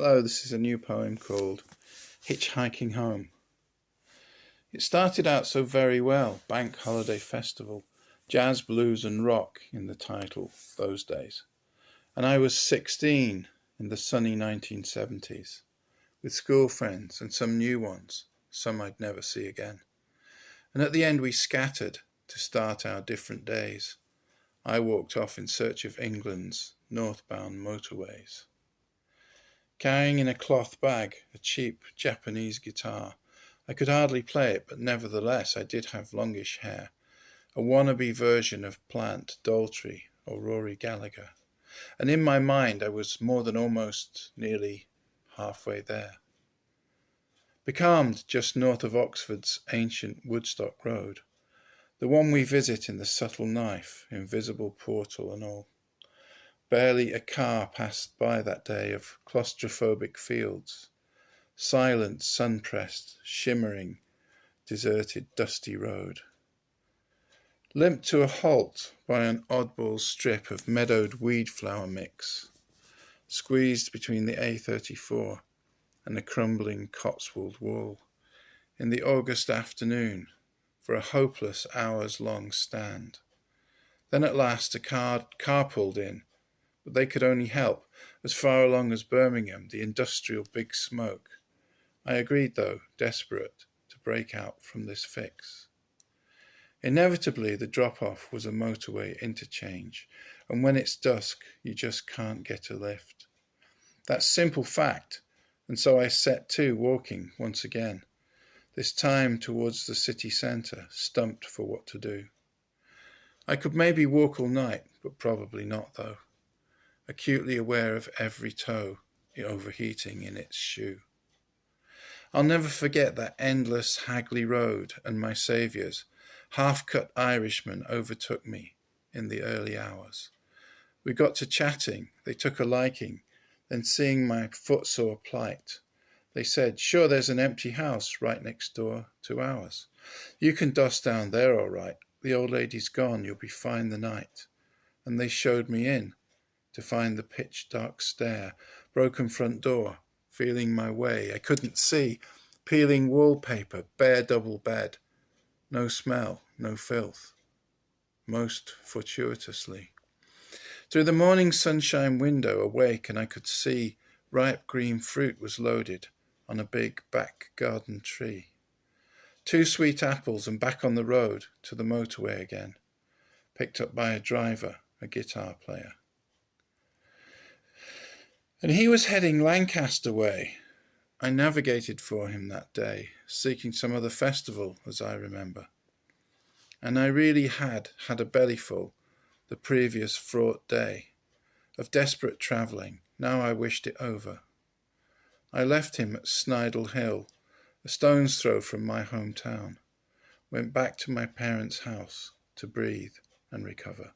Hello, this is a new poem called Hitch-Hiking Home. It started out so very well, bank holiday festival, jazz, blues and rock in the title those days. And I was 16 in the sunny 1970s, with school friends and some new ones, some I'd never see again. And at the end we scattered to start our different days. I walked off in search of England's northbound motorways. Carrying in a cloth bag a cheap Japanese guitar. I could hardly play it, but nevertheless I did have longish hair, a wannabe version of Plant, Daltrey or Rory Gallagher. And in my mind I was more than almost nearly halfway there. Becalmed just north of Oxford's ancient Woodstock Road, the one we visit in the subtle knife, invisible portal and all. Barely a car passed by that day of claustrophobic fields, silent, sun-pressed, shimmering, deserted, dusty road. Limped to a halt by an oddball strip of meadowed weed flower mix, squeezed between the A34 and a crumbling Cotswold wall, in the August afternoon, for a hopeless hours-long stand. Then at last a car pulled in, but they could only help as far along as Birmingham, the industrial big smoke. I agreed, though, desperate to break out from this fix. Inevitably, the drop-off was a motorway interchange, and when it's dusk, you just can't get a lift. That's simple fact, and so I set to walking once again, this time towards the city centre, stumped for what to do. I could maybe walk all night, but probably not, though. Acutely aware of every toe overheating in its shoe. I'll never forget that endless Hagley Road, and my saviours, half-cut Irishmen, overtook me in the early hours. We got to chatting, they took a liking, then seeing my footsore plight, they said, "Sure, there's an empty house right next door to ours. You can dust down there all right, the old lady's gone, you'll be fine the night." And they showed me in, to find the pitch-dark stair, broken front door, feeling my way. I couldn't see, peeling wallpaper, bare double bed. No smell, no filth, most fortuitously. Through the morning sunshine window, awake, and I could see ripe green fruit was loaded on a big back garden tree. 2 sweet apples and back on the road to the motorway again, picked up by a driver, a guitar player. And he was heading Lancaster way. I navigated for him that day, seeking some other festival, as I remember. And I really had a bellyful the previous fraught day, of desperate travelling. Now I wished it over. I left him at Snidel Hill, a stone's throw from my hometown, went back to my parents' house to breathe and recover.